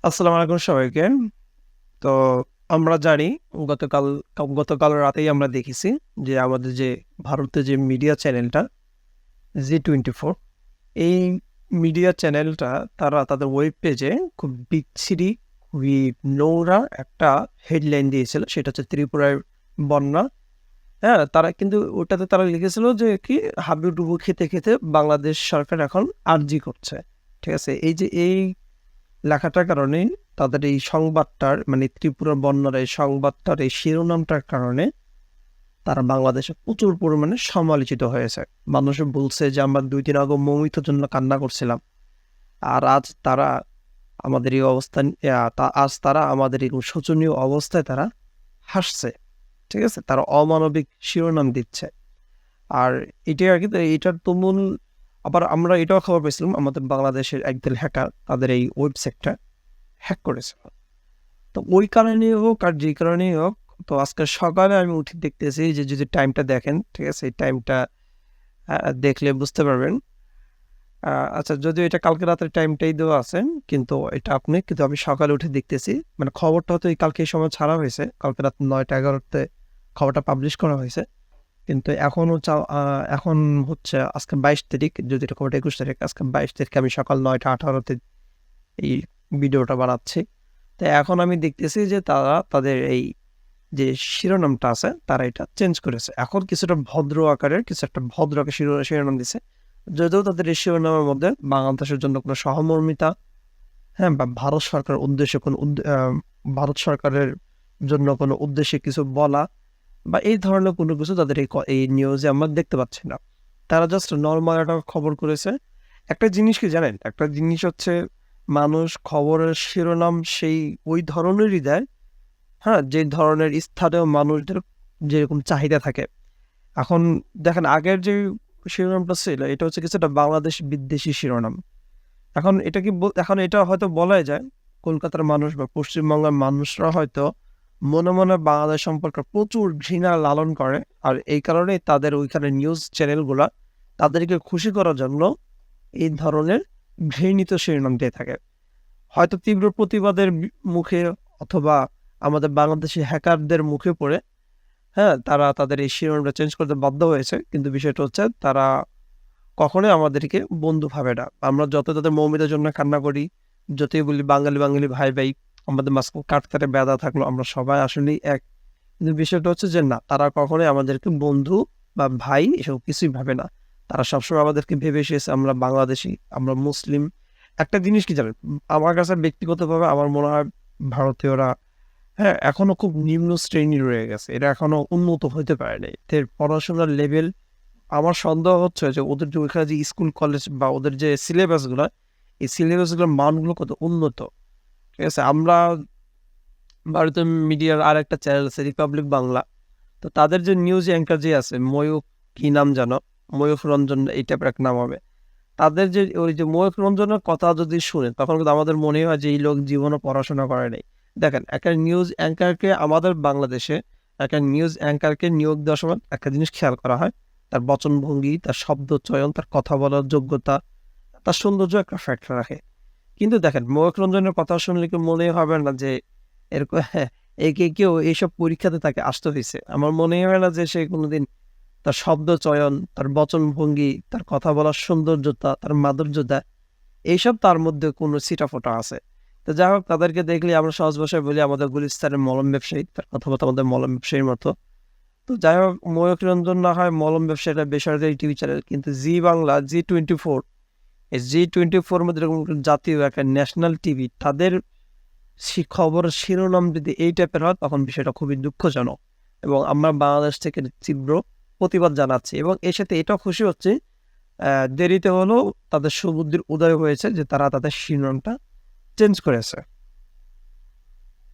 আসসালামু আলাইকুম সবাইকে। তো আমরা জানি গতকাল গতকাল রাতেই আমরা দেখেছি যে আমাদের যে ভারতের যে মিডিয়া চ্যানেলটা জি-24 এই মিডিয়া চ্যানেলটা তারা তাদের ওয়েব পেজে খুব বিচ্ছিরি, খুবই নোংরা একটা হেডলাইন দিয়েছিল। সেটা হচ্ছে ত্রিপুরায় বন্যা। হ্যাঁ? তারা কিন্তু ওটাতে তারা লিখেছিল যে কি হাবুডুবু খেতে, খেতে বাংলাদেশ সরকার এখন আর্জি করছে। ঠিক আছে? এই লেখাটার কারণে তাদের এই সংবাদটার মানে ত্রিপুরার বন্যার এই সংবাদটার এই শিরোনামটার কারণে তারা বাংলাদেশে প্রচুর পরিমাণে সমালোচিত হয়েছে। মানুষ বলছে যে আমরা ২ দিন আগে মৌমিতার জন্য কান্না করছিলাম। আর আজ তারা আমাদের এই অবস্থান আজ তারা আমাদের এই শোচনীয় অবস্থায় তারা হাসছে। ঠিক আছে? তারা অমানবিক শিরোনাম দিচ্ছে। আর এটাই আরকি এটার তুমুল আবার আমরা এটাও খবর পেয়েছিলাম আমাদের বাংলাদেশের একদল হ্যাকার তাদের এই ওয়েবসাইটটা হ্যাক করেছিল। তো ওই কারণেই হোক আর যে কারণেই হোক, তো আজকে সকালে আমি উঠে দেখতেছি যে যদি টাইমটা দেখেন, ঠিক আছে? এই টাইমটা দেখলে বুঝতে পারবেন। আচ্ছা যদিও এটা কালকে রাতের টাইমটাই দেওয়া আছে, কিন্তু আমি সকালে উঠে দেখতেছি মানে খবরটা হয়তো কালকে এই সময় ছাড়া হয়েছে। কালকে রাত ৯টা-১১টাতে খবরটা পাবলিশ করা হয়েছে। কিন্তু এখন হচ্ছে আজকে ২২ তারিখ, যদি এটা খবরটা ২১ তারিখ, আজকে ২২ তারিখে আমি সকাল ৯টা ১৮তে এই ভিডিওটা বানাচ্ছি। তো এখন আমি দেখতেছি যে তারা তাদের এই যে শিরোনামটা আছে তারা এটা চেঞ্জ করেছে। এখন কিছুটা ভদ্র আকারের কিছু একটা ভদ্র আকারের শিরোনাম দিছে। যদিও তাদের এই শিরোনামের মধ্যে বাংলাদেশের জন্য কোনো সহমর্মিতা, হ্যাঁ? বা ভারত সরকারের জন্য কোনো উদ্দেশ্যে কিছু বলা বা এই ধরনের কোনো কিছু তাদের এই নিউজে আমরা দেখতে পাচ্ছি না। তারা জাস্ট নরমাল একটা খবর করেছে। একটা জিনিস কি জানেন? একটা জিনিস হচ্ছে মানুষ খবরের শিরোনাম ওই ধরনেরই দেয়, হ্যাঁ? যে ধরনের স্থানীয় মানুষদের যেরকম চাহিদা থাকে। এখন দেখেন আগের যে শিরোনামটা ছিল এটা হচ্ছে কিছুটা বাংলাদেশ বিদ্বেষী শিরোনাম। এখন এটা হয়তো বলাই যায় কলকাতার মানুষ বা পশ্চিমবঙ্গের মানুষরা হয়তো মনে, মনে বাংলাদেশ সম্পর্কে প্রচুর ঘৃণা লালন করে। আর এই কারণেই তাদের ওইখানে নিউজ চ্যানেলগুলা তাদেরকে খুশি করার জন্য এই ধরনের ঘৃণিত শিরোনাম দিয়ে থাকে। হয়তো তীব্র প্রতিবাদের মুখে অথবা আমাদের বাংলাদেশি হ্যাকারদের মুখে পড়ে, হ্যাঁ? তারা তাদের এই শিরোনামটা চেঞ্জ করতে বাধ্য হয়েছে। কিন্তু বিষয়টা হচ্ছে তারা কখনোই আমাদেরকে বন্ধু ভাবে না। আমরা যত তাদের মৌমিতার জন্য কান্না করি, যতই বলি বাঙালি, বাঙালি ভাই, ভাই আমাদের মাঝখানে কাটকাটে ব্যাধা থাকলো আমরা সবাই আসলেই এক। কিন্তু বিষয়টা হচ্ছে যে না, তারা কখনোই আমাদেরকে বন্ধু বা ভাই এসব কিছুই ভাবে না। তারা সবসময় আমাদেরকে ভেবে এসেছে আমরা বাংলাদেশী, আমরা মুসলিম। একটা জিনিস কি জানেন? আমার কাছে ব্যক্তিগতভাবে আমার মনে হয় ভারতীয়রা, হ্যাঁ, এখনো খুব নিম্ন শ্রেণী রয়ে গেছে। এরা এখনো উন্নত হইতে পারে নাই। এদের পড়াশোনার লেভেল আমার সন্দেহ হচ্ছে যে ওদের যে ওইখানে যে স্কুল, কলেজ বা ওদের যে সিলেবাসগুলা, এই সিলেবাসগুলোর মানগুলো কত উন্নত। ঠিক আছে? আমরা ভারতীয় মিডিয়ার আরেকটা চ্যানেল আছে রিপাবলিক বাংলা। তো তাদের যে নিউজ অ্যাঙ্কার যে আছে ময়ূখ কি নাম যেন? ময়ূখ রঞ্জন এই টাইপের এক নাম হবে। তাদের যে ওই যে ময়ূখ রঞ্জনের কথা যদি শুনেন তখন কিন্তু আমাদের মনে হয় যে এই লোক জীবনে পড়াশোনা করে নাই। দেখেন একটা নিউজ অ্যাঙ্কারকে আমাদের বাংলাদেশে একটা নিউজ অ্যাঙ্কারকে নিয়োগ দেওয়ার সময় একটা জিনিস খেয়াল করা হয়। তার বচনভঙ্গি, তার শব্দ চয়ন, তার কথা বলার যোগ্যতা, তার সৌন্দর্য একটা ফ্যাক্টর রাখে। কিন্তু দেখেন ময়ূখ রঞ্জনের কথা শুনলে কি মনেই হবে না যে এরকম একে কেউ এইসব পরীক্ষাতে তাকে আসতে হইছে। আমার মনেই হয় না যে সে কোনোদিন তার শব্দ চয়ন, তার বচনভঙ্গি, তার কথা বলার সৌন্দর্যতা, তার মাধুর্যতা এইসব তার মধ্যে কোনো ছিটাফোঁটা আছে। তো যাই হোক তাদেরকে দেখলে আমরা সহজ ভাষায় বলি আমাদের গুলিস্তানের মলম ব্যবসায়ী। তার কথাবার্তা আমাদের মলম ব্যবসায়ীর মতো। তো যাই হোক ময়ূখ রঞ্জন না হয় মলম ব্যবসায়ীরা বেসরকারি টিভি চ্যানেল, কিন্তু জি বাংলা, জি-24 এই জি-24 মধ্যে এরকম জাতীয় একটা ন্যাশনাল টিভি তাদের খবরের শিরোনাম যদি এই টাইপের হয় তখন বিষয়টা খুবই দুঃখজনক এবং আমরা বাংলাদেশ থেকে তীব্র প্রতিবাদ জানাচ্ছি এবং এর সাথে এটাও খুশি হচ্ছি দেরিতে হলেও তাদের সুবুদ্ধির উদয় হয়েছে যে তারা তাদের শিরোনামটা চেঞ্জ করেছে।